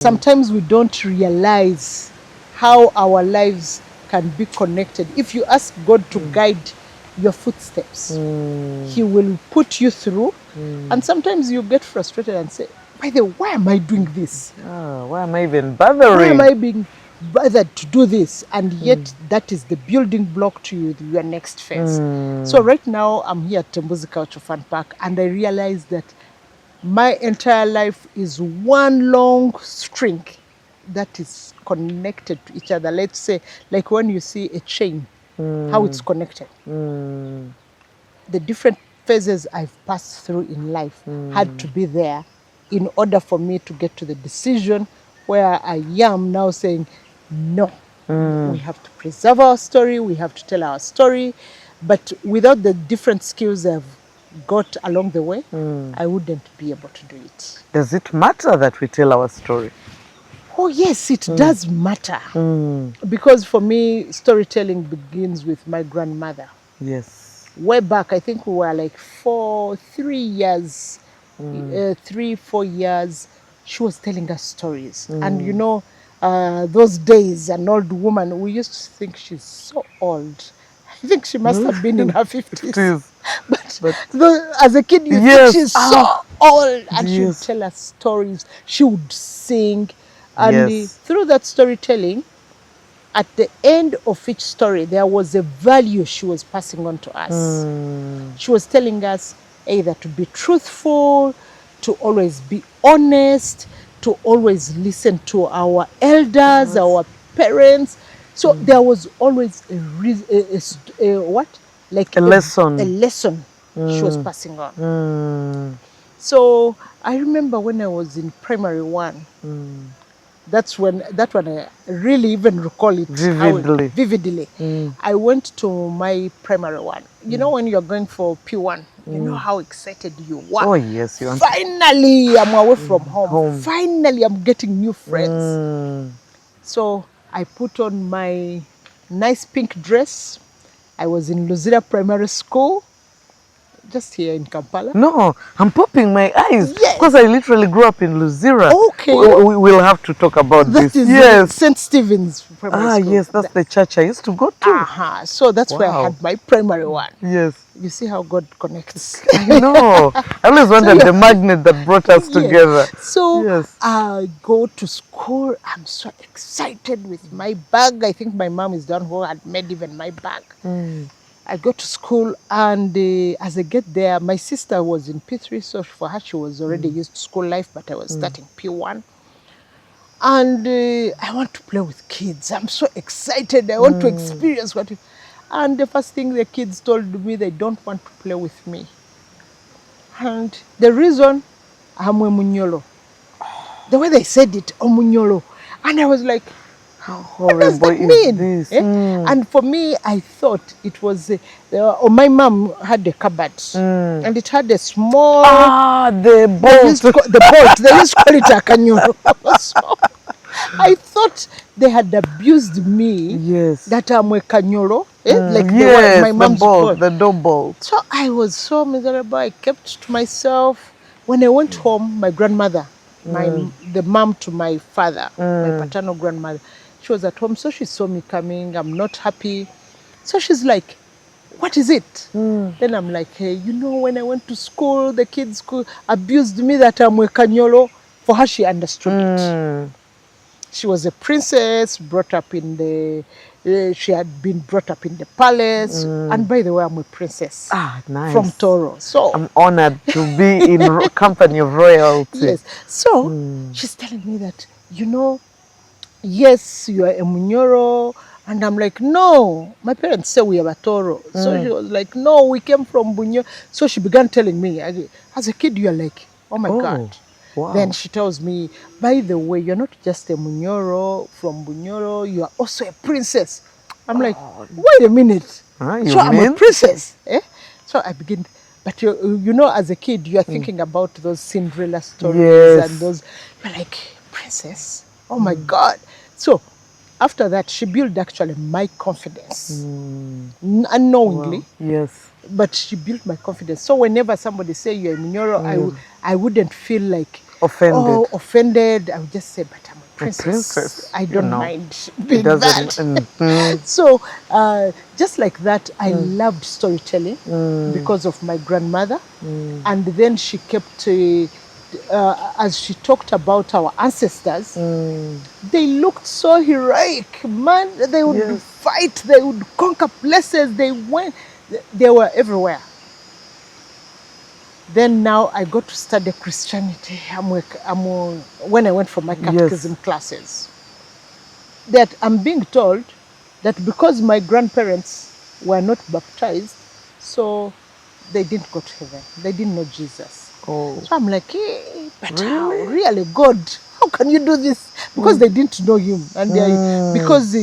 Sometimes we don't realize how our lives can be connected. If you ask God to guide your footsteps, He will put you through. And sometimes you get frustrated and say, by the way, why am I doing this? Why am I even bothering? Why am I being bothered to do this? And yet that is the building block to your next phase. So right now I'm here at Tembuzi Culture Fun Park, and I realize that my entire life is one long string that is connected to each other. Let's say, like when you see a chain, how it's connected. The different phases I've passed through in life had to be there in order for me to get to the decision where I am now saying, no, we have to preserve our story, we have to tell our story. But without the different skills I've got along the way, I wouldn't be able to do it. Does it matter that we tell our story? Oh yes, it does matter. Because for me, storytelling begins with my grandmother. Yes. Way back, I think we were like 3 years, 4 years, she was telling us stories. And you know, those days, an old woman, we used to think she's so old. I think she must have been in her 50s. But as a kid, you think she's so old. And she would tell us stories. She would sing. And through that storytelling, at the end of each story, there was a value she was passing on to us. She was telling us either to be truthful, to always be honest, to always listen to our elders, our parents. So there was always a lesson. A lesson she was passing on. So I remember when I was in primary 1. That one I really even recall it vividly. I went to my primary 1. You know, when you're going for P1, you know how excited you were. Oh yes, you finally I'm away from home. Finally I'm getting new friends. So I put on my nice pink dress. I was in Luzira Primary School, just here in Kampala. No, I'm popping my eyes. Yes. Because I literally grew up in Luzira. Okay. We'll have to talk about this. That is St. Stephen's Primary School. Yes, that's the church I used to go to. So that's where I had my primary 1. Yes. You see how God connects. No, I always wondered the magnet that brought us together. So I go to school. I'm so excited with my bag. I think my mom is the one who had made even my bag. I go to school, and as I get there, my sister was in P3, so for her she was already used to school life, but I was starting P1. And I want to play with kids. I'm so excited. I want to experience what. And the first thing the kids told me, they don't want to play with me. And the reason, I'm Munyolo. The way they said it, Munyolo. And I was like, what does that mean? And for me, I thought it was, my mom had a cupboard. And it had a small... the bolt. The bolt. They used to call it a kanyolo. So I thought they had abused me. Yes. That I'm a kanyolo. Like my mom's bolt. The door bolt. So I was so miserable. I kept to myself. When I went home, my grandmother, the mom to my father, my paternal grandmother, she was at home, so she saw me coming. I'm not happy. So she's like, what is it? Then I'm like, hey, you know, when I went to school, the kids abused me that I'm a kanyolo. For her, she understood it. She was a princess, brought up in the... she had been brought up in the palace. And by the way, I'm a princess. Nice. From Toro. So I'm honored to be in company of royalty. Yes. So she's telling me that, you know, yes, you are a Munyoro. And I'm like, no, my parents say we are a Toro. So she was like, no, we came from Bunyoro. So she began telling me, as a kid, you're like, oh my God. Wow. Then she tells me, by the way, you're not just a Munyoro from Bunyoro, you are also a princess. I'm like, wait a minute. So I'm a princess. So I begin, but you know, as a kid, you are thinking about those Cinderella stories and those, you're like, princess? Oh my God. So after that, she built actually my confidence. Unknowingly. Wow. Yes. But she built my confidence. So whenever somebody say you're a Munyoro, I wouldn't feel like offended. offended, I would just say, but I'm a princess. Princess, I you don't know. mind being Doesn't. that. So just like that, I loved storytelling because of my grandmother. And then she kept, as she talked about our ancestors, they looked so heroic, man. They would Yes. fight, they would conquer places, they were everywhere. Then now I got to study Christianity. When I went for my catechism classes, that I'm being told that because my grandparents were not baptized, so they didn't go to heaven. They didn't know Jesus. Oh. So I'm like, but how? Really? Really, God, how can you do this? Because they didn't know him. And because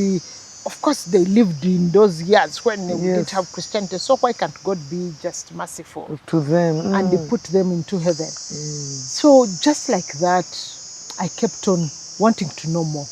of course they lived in those years when we didn't have Christianity. So why can't God be just merciful To them. and put them into heaven? So just like that, I kept on wanting to know more.